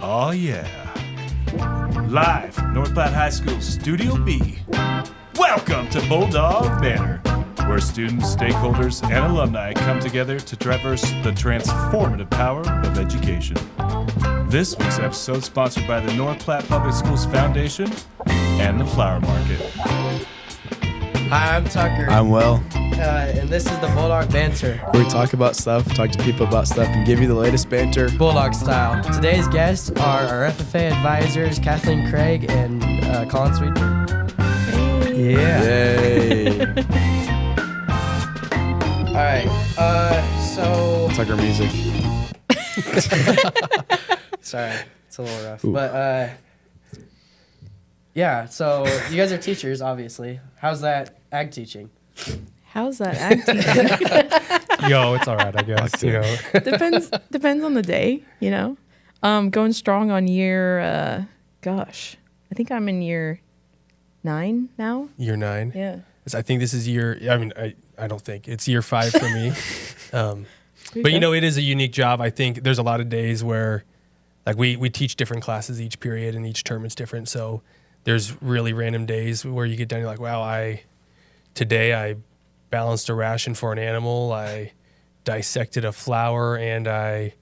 Oh yeah. Live from North Platte High School Studio B. Welcome to Bulldog Banter, where students, stakeholders, and alumni come together to traverse the transformative power of education. This week's episode is sponsored by the North Platte Public Schools Foundation and the Flower Market. Hi, I'm Tucker. I'm Will. And this is the Bulldog Banter. Where we talk about stuff, talk to people about stuff, and give you the latest banter. Bulldog style. Today's guests are our FFA advisors, Kathleen Craig and Colin Swedberg. Yeah. Yay. All right. So. Tucker music. Sorry. It's a little rough. Ooh. But, yeah. So, you guys are teachers, obviously. How's that ag teaching? How's that ag teaching? Yo, it's all right, I guess. You know. Depends on the day, you know. Going strong on year, I think I'm in year 9 now. Year 9? Yeah. I think this is I don't think. It's year 5 for me. But, you know, it is a unique job. I think there's a lot of days where, like, we teach different classes each period, and each term is different. So there's really random days where you get done, you're like, wow, today I balanced a ration for an animal, I dissected a flower, and I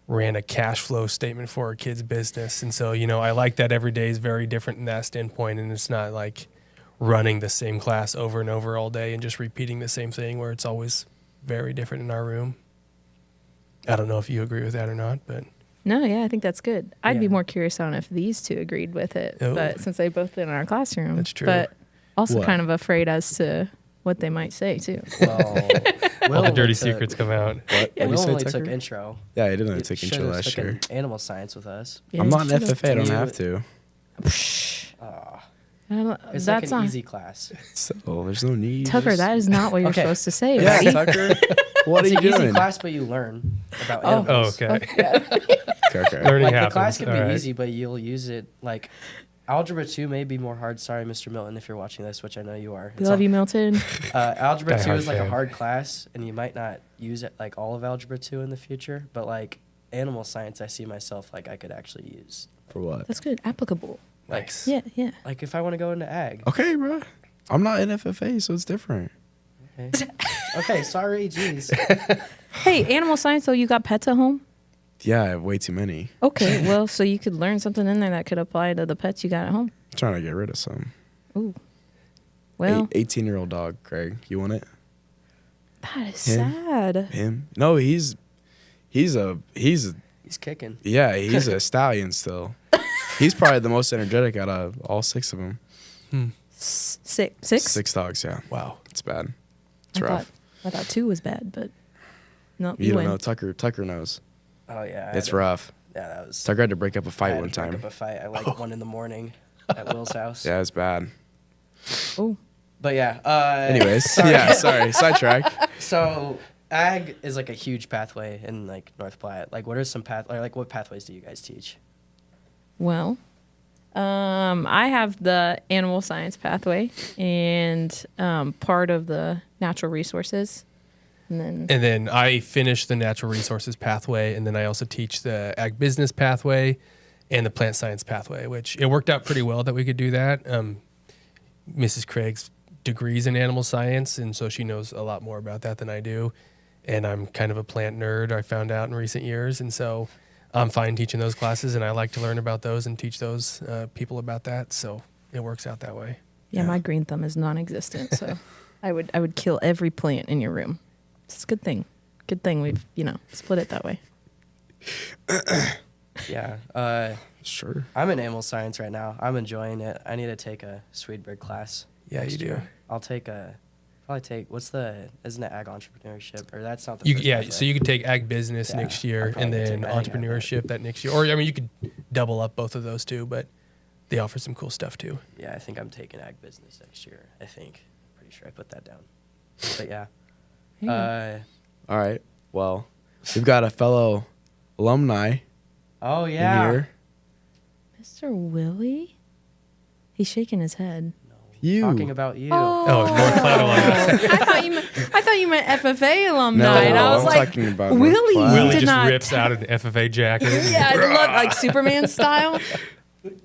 ran a cash flow statement for a kid's business. And so, you know, I like that every day is very different in that standpoint, and it's not like running the same class over and over all day and just repeating the same thing where it's always very different in our room. I don't know if you agree with that or not, but... No, yeah, I think that's good. I'd be Yeah. more curious on if these two agreed with it, Oh. but since they both been in our classroom. That's true. But also What? kind of afraid as to what they might say, too. Well, all the dirty secrets come out. What? What Will you say, only Tucker? took intro. Yeah, I didn't You take should've intro last taken year. animal science with us. Yeah, I'm not an should've- FFA, I don't You- have to. I don't- It's that's like an not, easy class. So, there's no need. Tucker, that is not what you're Okay. supposed to say, Yeah, buddy. Tucker. What are It's you an easy doing? class, but you learn about Oh. animals. Oh, okay. Okay. Learning Like happens. the class can be All right. easy, but you'll use it like algebra 2 may be more hard. Sorry, Mr. Milton, if you're watching this, which I know you are. We love you, Milton. Algebra 2 Die-hard is like a fan. hard class, and you might not use it like all of algebra 2 in the future. But like animal science, I see myself like I could actually use. For what? That's good. Applicable. Nice. Yeah, yeah. Like if I want to go into ag. Okay, bro. I'm not in FFA, so it's different. Okay, okay sorry, jeez. Hey, animal science, though, you got pets at home? Yeah, I have way too many. Okay, well, so you could learn something in there that could apply to the pets you got at home. I'm trying to get rid of some. Ooh. Well, 18-year-old dog, Craig. You want it? that is Him? sad. Him? No, he's a He's kicking. yeah, he's a stallion still. He's probably the most energetic out of all 6 of them. Six? 6 dogs, yeah. Wow. It's bad. It's rough. I thought 2 was bad, but no, You you don't win. know. Tucker knows. Oh yeah. It's rough. Yeah, that was. Tucker had to break up a I fight had one to break time. up a fight at like 1 a.m. at Will's house. Yeah, it's bad. Oh, But yeah. Anyways, yeah, sorry. Sidetrack. So ag is like a huge pathway in like North Platte. Like, what are some what pathways do you guys teach? well, I have the animal science pathway and part of the natural resources. And then I finished the natural resources pathway, and then I also teach the ag business pathway and the plant science pathway, which it worked out pretty well that we could do that. Mrs. Craig's degrees in animal science, and so she knows a lot more about that than I do. And I'm kind of a plant nerd, I found out in recent years, and so I'm fine teaching those classes, and I like to learn about those and teach those people about that, so it works out that way. yeah, my green thumb is non-existent, so I would kill every plant in your room. It's a good thing. Good thing we've, split it that way. Yeah. Sure. I'm in animal science right now. I'm enjoying it. I need to take a Swedberg class. Yeah, next you do. year. I'll probably take isn't it ag entrepreneurship, or that's not the You, first yeah, pathway. so you could take ag business Yeah, next year, I'll probably and take then that. I think I have entrepreneurship that next year. Or, I mean, you could double up both of those too, but they offer some cool stuff too. Yeah, I think I'm taking ag business next year. I think. Pretty sure I put that down. But yeah. Hey. All right. Well, we've got a fellow alumni Oh in yeah. here. Mr. Willie? He's shaking his head. You. Talking about you. Oh, North Platte alumni. I thought you meant FFA alumni. No, and I was I'm like, talking about North Willie, Platte. you Willie did just not. rips out an FFA jacket. Yeah, I love like Superman style.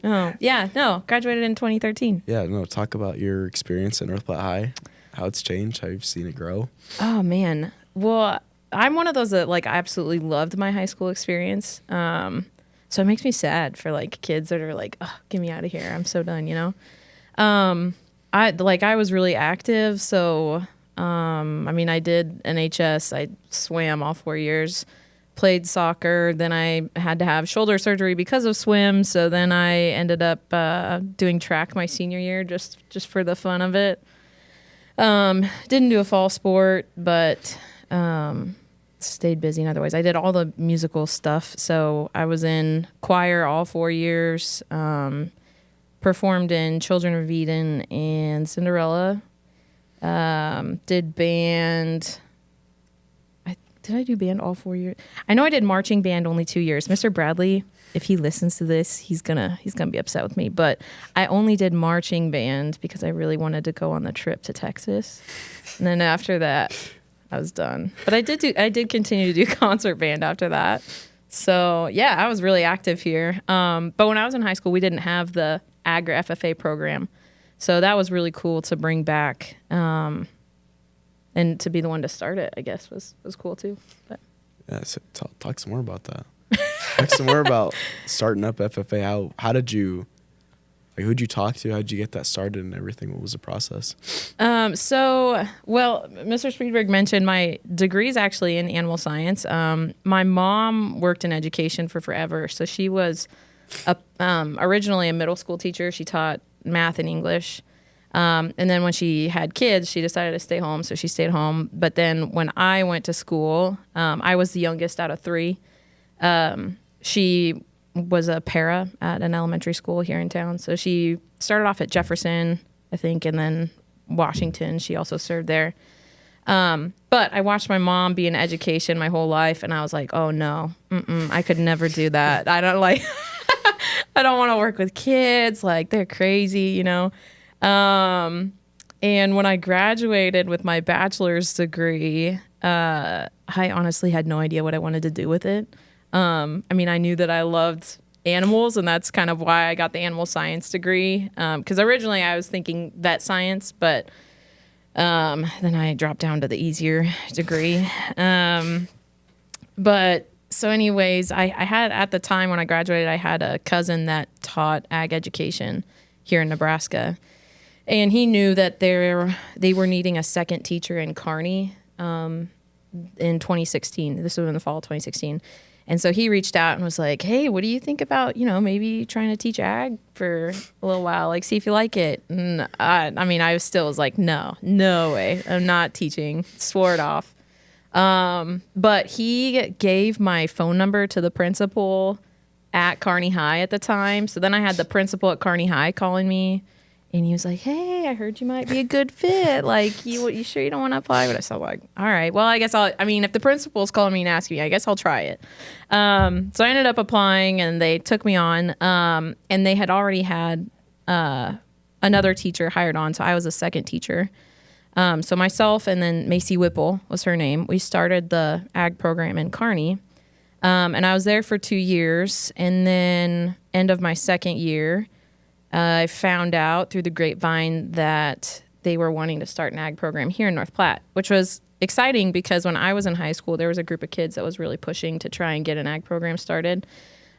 Oh, yeah, no, graduated in 2013. Yeah, no, talk about your experience at North Platte High, how it's changed, how you've seen it grow. Oh man. Well, I'm one of those that like I absolutely loved my high school experience. So it makes me sad for like kids that are like, oh, get me out of here. I'm so done, you know? I was really active. So, I mean, I did NHS, I swam all 4 years, played soccer. Then I had to have shoulder surgery because of swim. So then I ended up, doing track my senior year, just for the fun of it. Didn't do a fall sport, but, stayed busy in other ways. I did all the musical stuff. So I was in choir all 4 years, performed in Children of Eden and Cinderella, did band. Did I do band all 4 years? I know I did marching band only 2 years. Mr. Bradley, if he listens to this, he's gonna be upset with me. But I only did marching band because I really wanted to go on the trip to Texas. And then after that, I was done. But I did continue to do concert band after that. So yeah, I was really active here. But when I was in high school, we didn't have the AG or FFA program. So that was really cool to bring back. And to be the one to start it, I guess, was cool too. But Yeah, so talk some more about that. Talk some more about starting up FFA. How did you, like, who'd you talk to? How'd you get that started and everything? What was the process? Mr. Swedberg mentioned my degree is actually in animal science. My mom worked in education for forever. So she was originally a middle school teacher. She taught math and English. And then when she had kids, she decided to stay home. So she stayed home. But then when I went to school, I was the youngest out of three. She was a para at an elementary school here in town. So she started off at Jefferson, I think, and then Washington. She also served there. But I watched my mom be in education my whole life, and I was like, oh no, I could never do that. I don't like, I don't want to work with kids. Like, they're crazy, you know? And when I graduated with my bachelor's degree, I honestly had no idea what I wanted to do with it. I mean, I knew that I loved animals, and that's kind of why I got the animal science degree. Because originally I was thinking vet science, but then I dropped down to the easier degree. But so anyways, I had, at the time when I graduated, I had a cousin that taught ag education here in Nebraska. And he knew that they were needing a second teacher in Kearney in 2016. This was in the fall of 2016. And so he reached out and was like, hey, what do you think about, maybe trying to teach ag for a little while, like see if you like it. And I was like, no way. I'm not teaching. Swore it off. But he gave my phone number to the principal at Kearney High at the time. So then I had the principal at Kearney High calling me. And he was like, hey, I heard you might be a good fit. Like, you sure you don't want to apply? But I was like, all right, well, I guess if the principal's calling me and asking me, I guess I'll try it. So I ended up applying, and they took me on. And they had already had another teacher hired on, so I was a second teacher. So myself and then Macy Whipple was her name. We started the ag program in Kearney. And I was there for 2 years. And then end of my second year, I found out through the grapevine that they were wanting to start an ag program here in North Platte, which was exciting because when I was in high school, there was a group of kids that was really pushing to try and get an ag program started,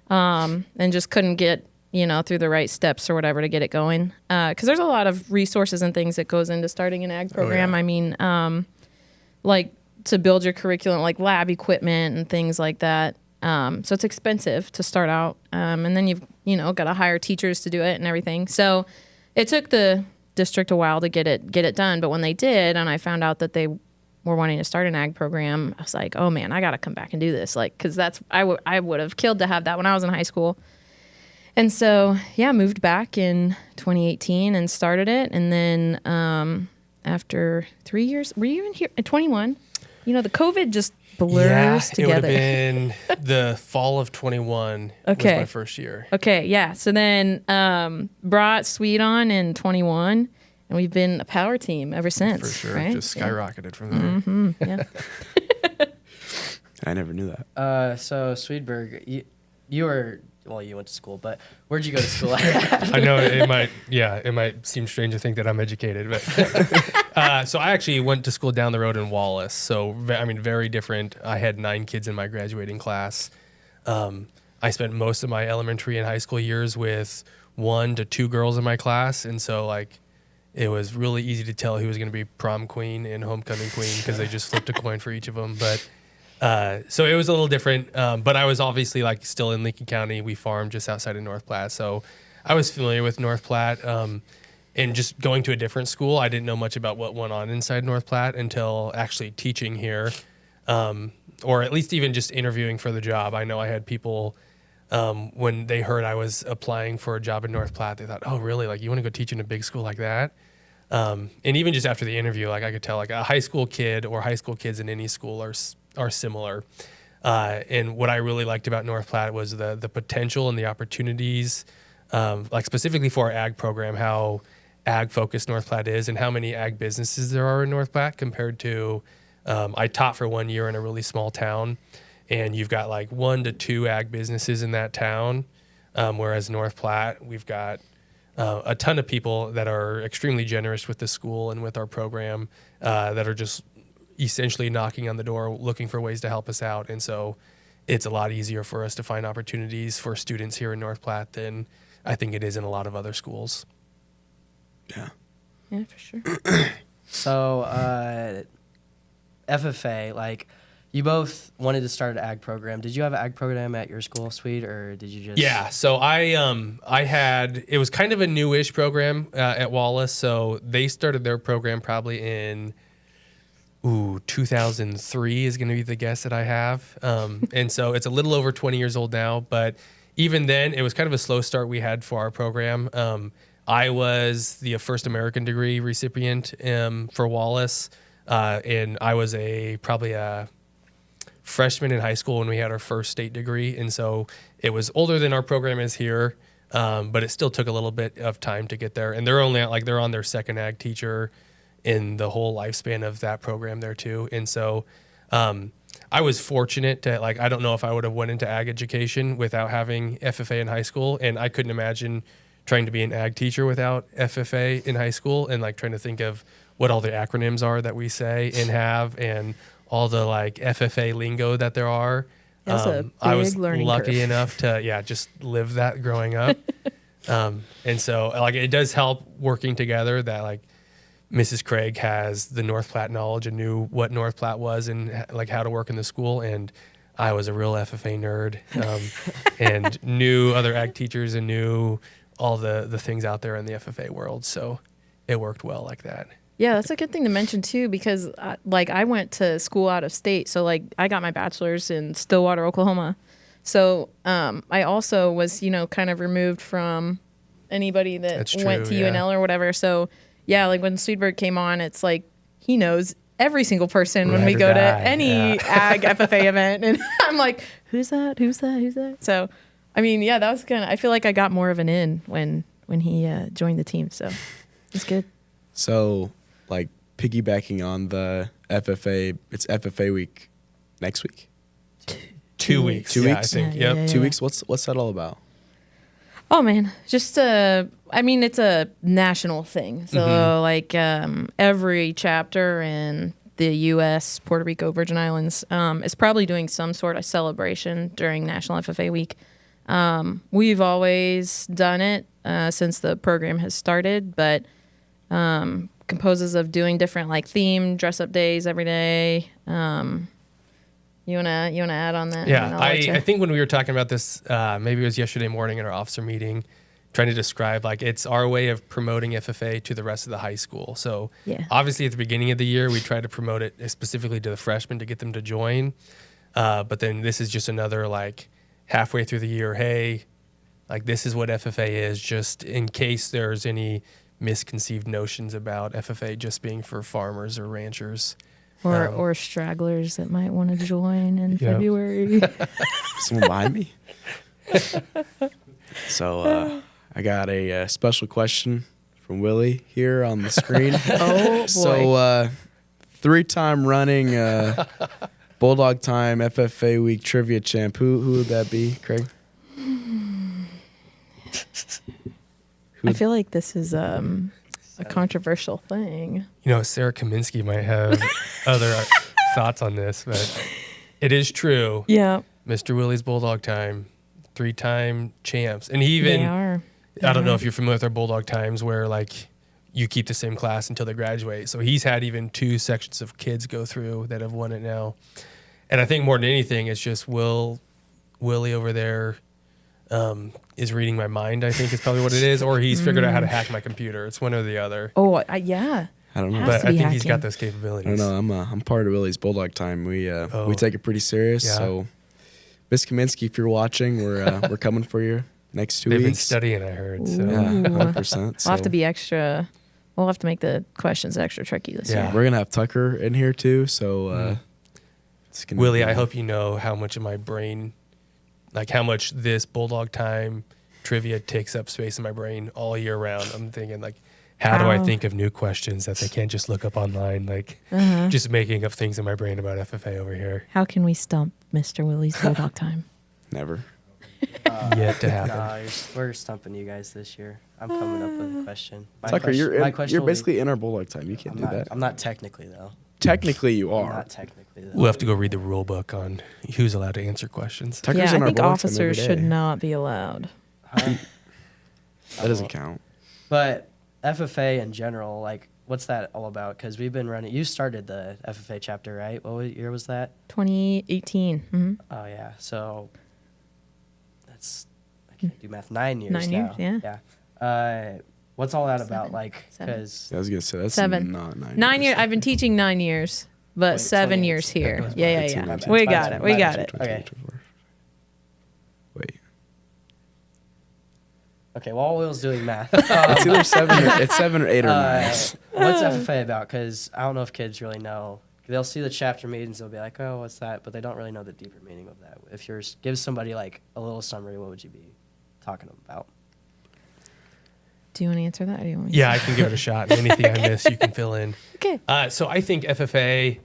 and just couldn't get, through the right steps or whatever to get it going. Because there's a lot of resources and things that goes into starting an ag program. Oh, yeah. I mean, like to build your curriculum, like lab equipment and things like that. So it's expensive to start out. And then you've, got to hire teachers to do it and everything. So it took the district a while to get it done. But when they did, and I found out that they were wanting to start an ag program, I was like, oh man, I got to come back and do this. Like, cause I would have killed to have that when I was in high school. And so, yeah, moved back in 2018 and started it. And then, after 3 years, were you even here at 21? The COVID just blurs together. It would have been the fall of 21 was my first year. Okay, yeah. So then brought Sweet on in 21, and we've been a power team ever since. For sure. Right? Just skyrocketed from there. Yeah. I never knew that. So Swedberg, you were, well, you went to school, but where'd you go to school at? I know it might seem strange to think that I'm educated, but so I actually went to school down the road in Wallace. So I mean, very different. I had 9 kids in my graduating class. I spent most of my elementary and high school years with 1 to 2 girls in my class, and so like it was really easy to tell who was going to be prom queen and homecoming queen because they just flipped a coin for each of them. But so it was a little different, but I was obviously like still in Lincoln County. We farmed just outside of North Platte, so I was familiar with North Platte. And just going to a different school, I didn't know much about what went on inside North Platte until actually teaching here, or at least even just interviewing for the job. I know I had people when they heard I was applying for a job in North Platte, they thought, "Oh, really? Like you want to go teach in a big school like that?" And even just after the interview, like I could tell, like a high school kid or high school kids in any school are similar. And what I really liked about North Platte was the potential and the opportunities, like specifically for our ag program, how ag focused North Platte is and how many ag businesses there are in North Platte compared to, I taught for 1 year in a really small town, and you've got like 1 to 2 ag businesses in that town. Whereas North Platte, we've got a ton of people that are extremely generous with the school and with our program, that are just essentially knocking on the door looking for ways to help us out. And so it's a lot easier for us to find opportunities for students here in North Platte than I think it is in a lot of other schools. Yeah. Yeah, for sure. So FFA, like you both wanted to start an ag program. Did you have an ag program at your school, Swede, or did you just? Yeah, so I had, it was kind of a newish program at Wallace. So they started their program probably in 2003 is going to be the guess that I have. And so it's a little over 20 years old now, but even then it was kind of a slow start we had for our program. I was the first American degree recipient for Wallace, and I was probably a freshman in high school when we had our first state degree. And so it was older than our program is here, but it still took a little bit of time to get there. And they're on their second ag teacher in the whole lifespan of that program there too. And so I was fortunate to, like, I don't know if I would have went into ag education without having FFA in high school. And I couldn't imagine trying to be an ag teacher without FFA in high school, and like trying to think of what all the acronyms are that we say and have, and all the like FFA lingo that there are. That's a big I was learning lucky curve. enough to, just live that growing up. And so like, it does help working together that like Mrs. Craig has the North Platte knowledge and knew what North Platte was and like how to work in the school. And I was a real FFA nerd, and knew other ag teachers and knew all the things out there in the FFA world. So it worked well like that. Yeah, that's a good thing to mention too, because I went to school out of state. So like I got my bachelor's in Stillwater, Oklahoma. So I also was, kind of removed from anybody that That's true, went to yeah. UNL or whatever. So yeah, like when Swedberg came on, it's like he knows every single person when Ride we or go to die, any yeah. ag FFA event. And I'm like, who's that? Who's that? Who's that? So, I mean, yeah, that was I feel like I got more of an in when he joined the team. So it's good. So, like, piggybacking on the FFA, it's FFA week next week. 2 weeks. 2 yeah, weeks? I think. Yeah, Yep. yeah, 2 weeks? What's that all about? Oh man, just I mean, it's a national thing. So like every chapter in the U.S., Puerto Rico, Virgin Islands is probably doing some sort of celebration during National FFA Week. We've always done it since the program has started, but composes of doing different like theme dress up days every day. You wanna add on that? Yeah, And I'll let you- I think when we were talking about this, maybe it was yesterday morning in our officer meeting, trying to describe like it's our way of promoting FFA to the rest of the high school. So Yeah. obviously at the beginning of the year, we try to promote it specifically to the freshmen to get them to join. But then this is just another like halfway through the year, hey, like this is what FFA is, just in case there's any misconceived notions about FFA just being for farmers or ranchers. or stragglers that might want to join in Yep. February. Someone behind me? So, I got a special question from Willie here on the screen. Oh boy. So 3-time running Bulldog Time FFA Week Trivia Champ. Who would that be, Craig? I feel like this is a controversial thing. You know, Sarah Kaminsky might have other thoughts on this, but it is true. Yeah, Mr. Willie's Bulldog Time, 3-time champs. And he even, they are. I don't know if you're familiar with our Bulldog Times where like you keep the same class until they graduate. So he's had even 2 sections of kids go through that have won it now. And I think more than anything, it's just Willie over there is reading my mind, I think is probably what it is. Or he's figured out how to hack my computer. It's one or the other. Oh, yeah. I don't know. Has But to I be think he's hacking. got those capabilities. I don't know. I'm part of Willie's Bulldog Time. We take it pretty serious. Yeah. So, Miss Kaminsky, if you're watching, we're coming for you next 2 They've been weeks. studying, I heard. So. Yeah, 100%. We'll have to be extra. We'll have to make the questions extra tricky this Yeah. year. We're gonna have Tucker in here too. So, it's gonna Willie, be- I hope you know how much of my brain, like how much this Bulldog Time trivia takes up space in my brain all year round. I'm thinking like, how do I How? think of new questions that they can't just look up online? Like just making up things in my brain about FFA over here. How can we stump Mr. Willie's Bulldog Time? never. Yet to happen. Nah, we're stumping you guys this year. I'm coming up with a question. My Tucker, question- my question you're will be- basically in our Bulldog Time. You can't I'm do not, that. I'm not technically though. Technically, you I'm are. not technically though. We'll have to go read the rule book on who's allowed to answer questions. Tucker's Yeah, in I our think Bulldog Time officers every should day. not be allowed. Huh? That doesn't count. But FFA in general, like, what's that all about? Because we've been running. You started the FFA chapter, right? Year was that? 2018. Oh yeah. So that's I can't do math. 9 years. 9 years, now. yeah. Yeah. What's all that about? 7. Like, 7. because I was gonna say that's 7. not 9. 9 years. I've been teaching 9 years, but Wait, 7 20 years here. years. Yeah. 18, My bad. We My got bad. it. We My got bad. it. Okay. Wait. okay. While Will's doing math, It's either 7 or it's 7 or 8 or 9. what's FFA about? Because I don't know if kids really know. They'll see the chapter meetings, they'll be like, "Oh, what's that?" But they don't really know the deeper meaning of that. If you're give somebody like a little summary, what would you be talking about? Do you want to answer that? Or do you want me to? Yeah, I can give it a shot. And anything I miss, you can fill in. Okay. So I think FFA,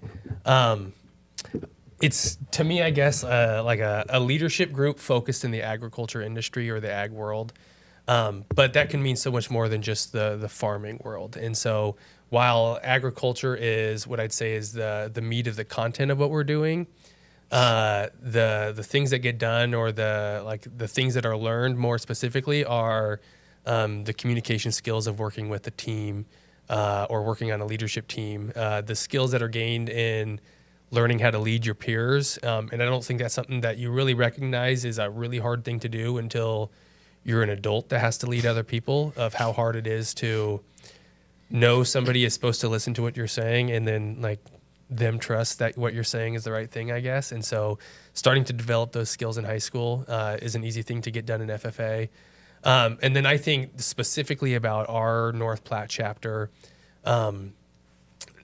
it's to me, I guess, like a leadership group focused in the agriculture industry or the ag world. But that can mean so much more than just the farming world. And so while agriculture is what I'd say is the meat of the content of what we're doing, the things that get done or the things that are learned more specifically are the communication skills of working with a team or working on a leadership team, the skills that are gained in learning how to lead your peers. And I don't think that's something that you really recognize is a really hard thing to do until you're an adult that has to lead other people, of how hard it is to know somebody is supposed to listen to what you're saying and then like them trust that what you're saying is the right thing, I guess. And so starting to develop those skills in high school is an easy thing to get done in FFA. And then I think specifically about our North Platte chapter,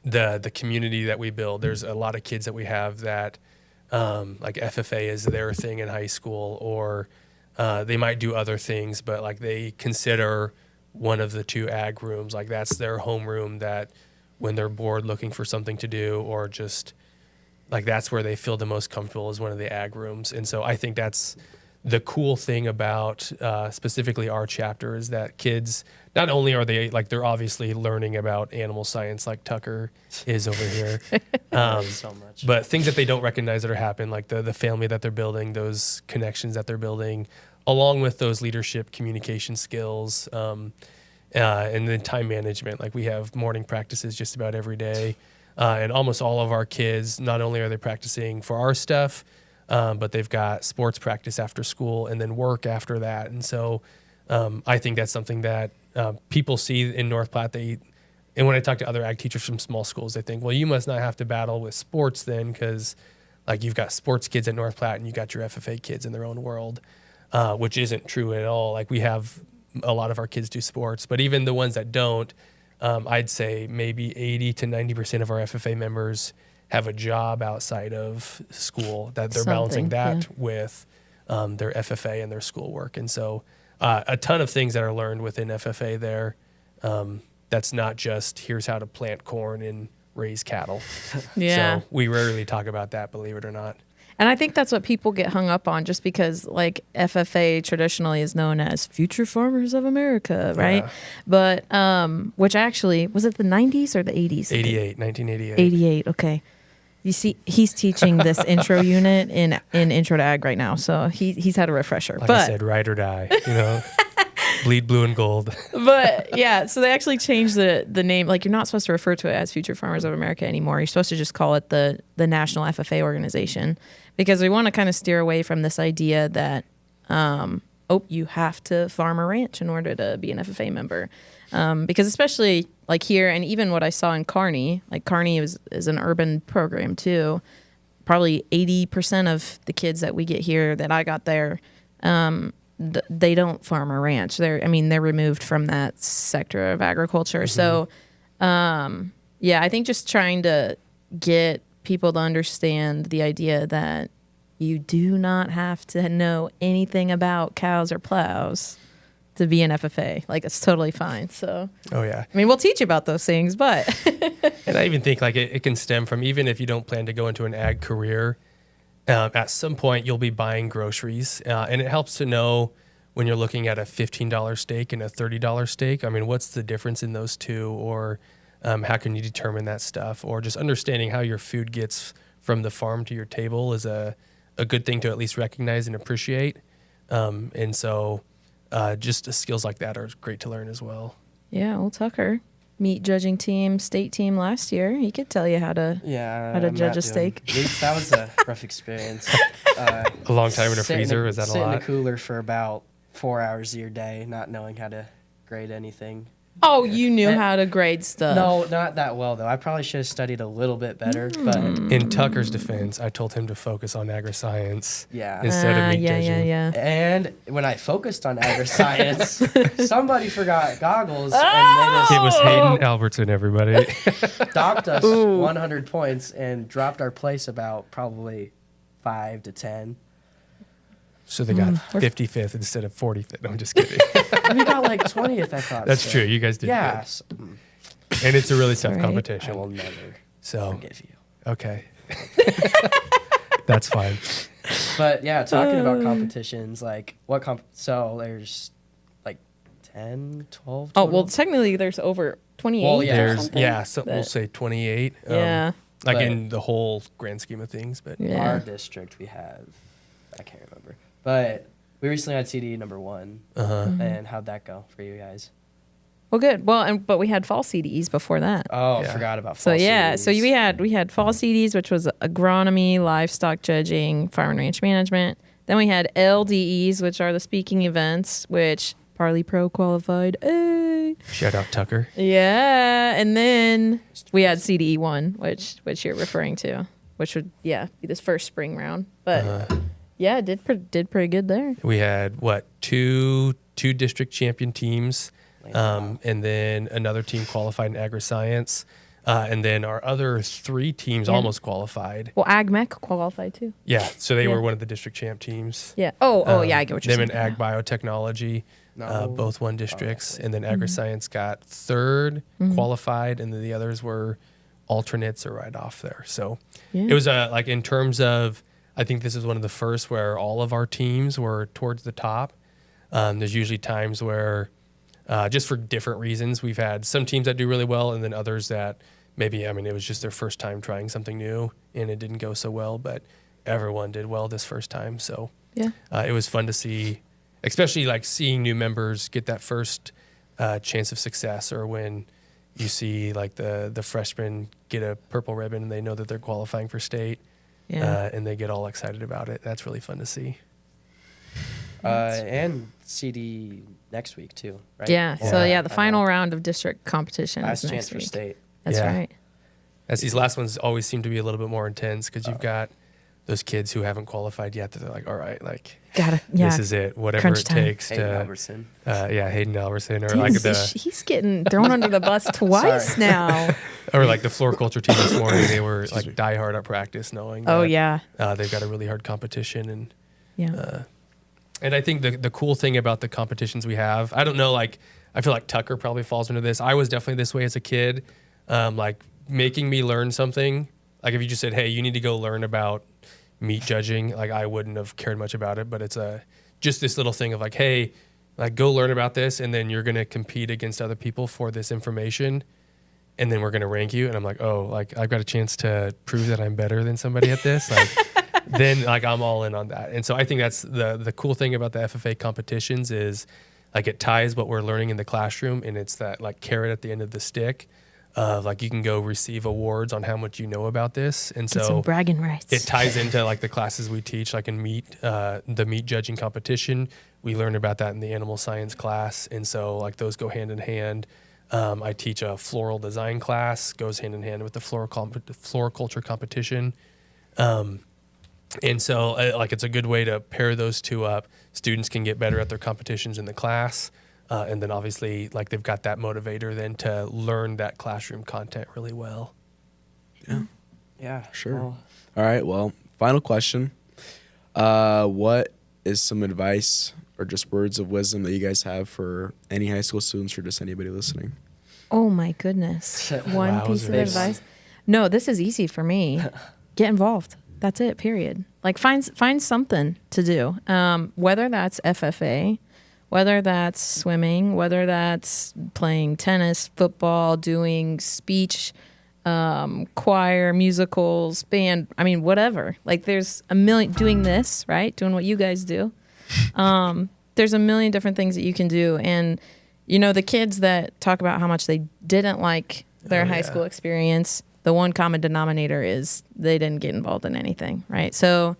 the community that we build, there's a lot of kids that we have that like FFA is their thing in high school, or they might do other things, but like they consider one of the 2 ag rooms, like that's their homeroom, that when they're bored looking for something to do, or just like that's where they feel the most comfortable, is one of the ag rooms. And so I think that's the cool thing about specifically our chapter, is that kids, not only are they like, they're obviously learning about animal science like Tucker is over here, So much. but things that they don't recognize that are happening, like the family that they're building, those connections that they're building, along with those leadership communication skills, and then time management. Like we have morning practices just about every day. And almost all of our kids, not only are they practicing for our stuff, but they've got sports practice after school and then work after that. And so I think that's something that people see in North Platte. And when I talk to other ag teachers from small schools, they think, well, you must not have to battle with sports then, because like you've got sports kids at North Platte and you got your FFA kids in their own world, which isn't true at all. Like we have a lot of our kids do sports, but even the ones that don't, I'd say maybe 80 to 90% of our FFA members have a job outside of school, that they're balancing that with their FFA and their schoolwork. And so a ton of things that are learned within FFA there That's not just here's how to plant corn and raise cattle. Yeah. So we rarely talk about that, believe it or not. And I think that's what people get hung up on, just because like FFA traditionally is known as Future Farmers of America, right? Yeah. But which actually was it the 90s or the 80s? 1988. 88. Okay. You see, he's teaching this intro unit in Intro to Ag right now, so he's had a refresher. Like but I said, ride or die, bleed blue and gold. But yeah, so they actually changed the name. Like, you're not supposed to refer to it as Future Farmers of America anymore. You're supposed to just call it the National FFA organization, because we want to kind of steer away from this idea that you have to farm a ranch in order to be an FFA member. Because especially like here, and even what I saw in Kearney, like Kearney is an urban program too. Probably 80% of the kids that we get here that I got there, they don't farm a ranch. They're removed from that sector of agriculture. So, I think just trying to get people to understand the idea that you do not have to know anything about cows or plows to be an FFA. Like, it's totally fine. So, Oh yeah. I mean, we'll teach you about those things, but And I even think like it can stem from, even if you don't plan to go into an ag career, at some point you'll be buying groceries, and it helps to know when you're looking at a $15 steak and a $30 steak. I mean, what's the difference in those two, or how can you determine that stuff, or just understanding how your food gets from the farm to your table is a good thing to at least recognize and appreciate. And so just skills like that are great to learn as well. yeah, old Tucker, meat judging team, state team last year. He could tell you how to Yeah. how to I'm judge not a steak. doing meats. That was a rough experience. A long time in a Sit freezer, is that a sit in lot? the cooler for about 4 hours of your day, not knowing how to grade anything. Oh, you knew And- how to grade stuff. No, not that well though. I probably should have studied a little bit better, but In Tucker's defense, I told him to focus on agri-science yeah. instead of meat yeah, judging. yeah. And when I focused on agri-science, somebody forgot goggles and made It us was Hayden Albertson, everybody. docked us 100 points and dropped our place about probably 5 to 10. So they got 55th instead of 45th. No, I'm just kidding. We got like 20th, I thought. That's so. true. You guys did Yes. good. And it's a really tough Right. I competition. will never So, forgive you. okay. That's fine. But yeah, talking about competitions, like so there's like 10, 12 Oh, total? well, technically there's over 28. Well, yeah. or There's, something. so we'll say 28. Yeah. Like But- in the whole grand scheme of things. But Yeah. Our district, we have, I can't remember. But we recently had CD number 1. And how'd that go for you guys? Well, good. Well, but we had fall CDs before that. Oh, Yeah. forgot about So fall yeah, so CDs. we had fall CDs, which was agronomy, livestock judging, farm and ranch management. Then we had LDEs, which are the speaking events, which Parley Pro qualified. Hey. shout out Tucker. Yeah, and then we had CDE 1, which you're referring to, which would be this first spring round. But yeah, did pretty good there. We had, two district champion teams. And then another team qualified in agri-science. And then our other 3 teams Yeah. almost qualified. Well, AgMech qualified too. Yeah, so they Yeah. were one of the district champ teams. Yeah. Oh, yeah, I get what you're Them saying. and ag biotechnology, No. both won districts, and then Mm-hmm. agri-science got 3rd qualified, and then the others were alternates or right off there. So Yeah. it was like in terms of, I think this is one of the first where all of our teams were towards the top. There's usually times where, just for different reasons, we've had some teams that do really well, and then others that maybe, it was just their first time trying something new and it didn't go so well, but everyone did well this first time. So Yeah. it was fun to see, especially like seeing new members get that first chance of success, or when you see like the freshmen get a purple ribbon and they know that they're qualifying for state, Yeah. and they get all excited about it. That's really fun to see. And CD next week too, right? Yeah. Or, So yeah, the I final know. round of district competition Last is chance next for week. state. That's Yeah. right. As these last ones always seem to be a little bit more intense, because you've got those kids who haven't qualified yet that they're like, all right, like this is it, whatever Crunch it time. takes Hayden to, Albertson. Hayden Albertson, or Dude, like he's getting thrown under the bus twice Sorry. now. or like the floriculture team this morning. They were like diehard at practice, knowing Oh that, yeah. they've got a really hard competition, and Yeah. And I think the cool thing about the competitions we have, I don't know, like, I feel like Tucker probably falls into this. I was definitely this way as a kid, like making me learn something. Like if you just said, hey, you need to go learn about meat judging, like I wouldn't have cared much about it, but it's just this little thing of like, hey, like go learn about this, and then you're going to compete against other people for this information, and then we're going to rank you. And I'm like, oh, like I've got a chance to prove that I'm better than somebody at this. Like, then like I'm all in on that. And so I think that's the cool thing about the FFA competitions is like it ties what we're learning in the classroom, and it's that like carrot at the end of the stick. Like you can go receive awards on how much you know about this, and Get so some bragging rights. it ties into like the classes we teach, like in the meat judging competition. We learn about that in the animal science class, and so like those go hand in hand. I teach a floral design class, goes hand in hand with the floriculture competition, and so like it's a good way to pair those two up. Students can get better at their competitions in the class. And then obviously, like they've got that motivator then to learn that classroom content really well. Yeah. Sure. Well, All right. Well, final question. What is some advice or just words of wisdom that you guys have for any high school students or just anybody listening? Oh my goodness. One piece of Wowzers. advice. No, this is easy for me. Get involved. That's it, period. Like find something to do. Whether that's FFA, whether that's swimming, whether that's playing tennis, football, doing speech, choir, musicals, band, I mean, whatever. Like there's a million, doing this, right? Doing what you guys do. There's a million different things that you can do. And, you know, the kids that talk about how much they didn't like their high school experience, the one common denominator is they didn't get involved in anything, right? So,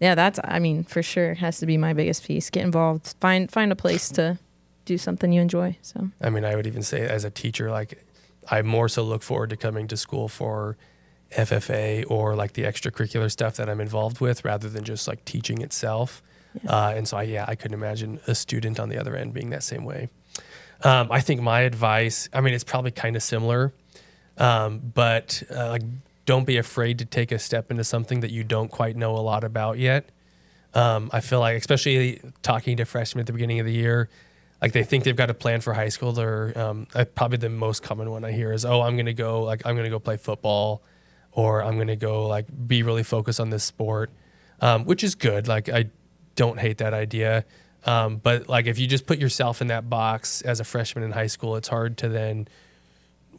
yeah, that's, I mean, for sure has to be my biggest piece. Get involved. Find a place to do something you enjoy. So, I mean, I would even say as a teacher, like I more so look forward to coming to school for FFA or like the extracurricular stuff that I'm involved with rather than just like teaching itself. And so I couldn't imagine a student on the other end being that same way. I think my advice, I mean, it's probably kind of similar, but like don't be afraid to take a step into something that you don't quite know a lot about yet. I feel like, especially talking to freshmen at the beginning of the year, like they think they've got a plan for high school. They're probably the most common one I hear is, oh, I'm gonna go play football, or I'm gonna go like be really focused on this sport, which is good. Like I don't hate that idea, but like if you just put yourself in that box as a freshman in high school, it's hard to then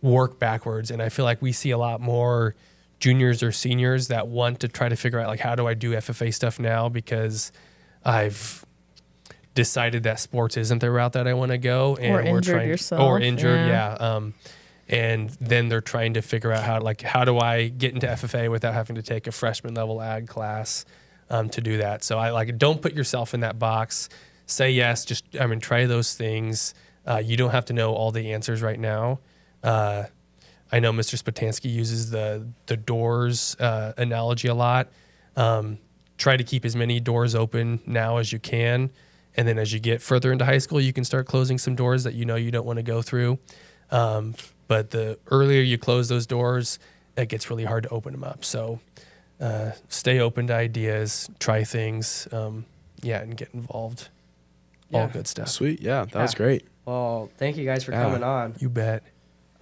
work backwards. And I feel like we see a lot more juniors or seniors that want to try to figure out like, how do I do FFA stuff now because I've decided that sports isn't the route that I want to go, and or injured yourself. Or injured, yeah. And then they're trying to figure out how do I get into FFA without having to take a freshman level ag class to do that. So I like, don't put yourself in that box. Say yes, try those things. You don't have to know all the answers right now. I know Mr. Spatansky uses the doors analogy a lot. Try to keep as many doors open now as you can. And then as you get further into high school, you can start closing some doors that you know you don't want to go through. But the earlier you close those doors, it gets really hard to open them up. So stay open to ideas, try things, and get involved. All Yeah. good stuff. Sweet. Yeah, that was great. Well, thank you guys for coming on. You bet.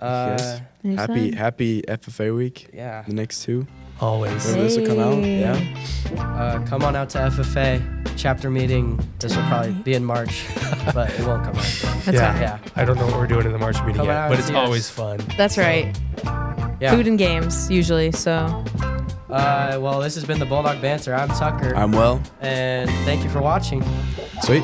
Yes. Anytime. Happy FFA week. Yeah. The next two. Always. Whenever this will come out. Hey. Yeah. Come on out to FFA chapter meeting. This will probably be in March, but it won't come out. That's Yeah. right. Yeah. I don't know what we're doing in the March meeting Come yet, out but and it's see us. always fun. That's right. Yeah. Food and games usually. So Well, this has been the Bulldog Banter. I'm Tucker. I'm well. And thank you for watching. Sweet.